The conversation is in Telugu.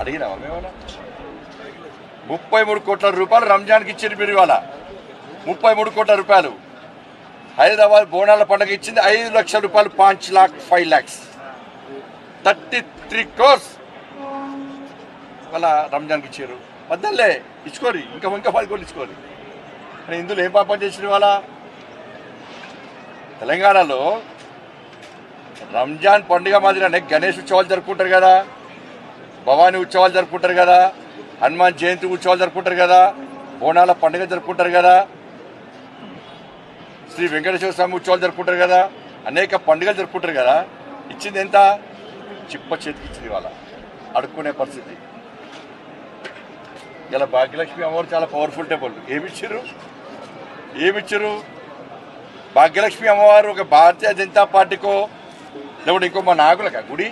అడిగినావా మేమన్నా? 33 కోట్ల రూపాయలు రంజాన్కి ఇచ్చింది మీరు ఇవాళ. 33 కోట్ల రూపాయలు. హైదరాబాద్ బోనాల పండుగ ఇచ్చింది 5 లక్షల రూపాయలు. 5 लाख 5 lakhs 33 crores వాళ్ళ రంజాన్కి ఇచ్చారు. వద్దలే ఇచ్చుకోరి, ఇంకా 10 కోట్లు ఇచ్చుకోరి. కానీ ఇందులో ఏం పాపం చేసిన వాళ్ళ తెలంగాణలో రంజాన్ పండుగ మాదిరిగానే గణేష్ ఉత్సవాలు జరుపుకుంటారు కదా, భవానీ ఉత్సవాలు జరుపుకుంటారు కదా, హనుమాన్ జయంతి ఉత్సవాలు జరుపుకుంటారు కదా, బోనాల పండుగ జరుపుకుంటారు కదా, శ్రీ వెంకటేశ్వర స్వామి ఉత్సవాలు జరుపుకుంటారు కదా, అనేక పండుగలు జరుపుకుంటారు కదా. ఇచ్చింది ఎంత? చిప్ప చేతికి ఇచ్చింది వాళ్ళ అడుక్కునే పరిస్థితి. ఇలా భాగ్యలక్ష్మి అమ్మవారు చాలా పవర్ఫుల్ టెంపుల్. ఏమిచ్చారు? భాగ్యలక్ష్మి అమ్మవారు ఒక భారతీయ జనతా పార్టీకో లేకుంటే ఇంకో మా నాయకులకా గుడి?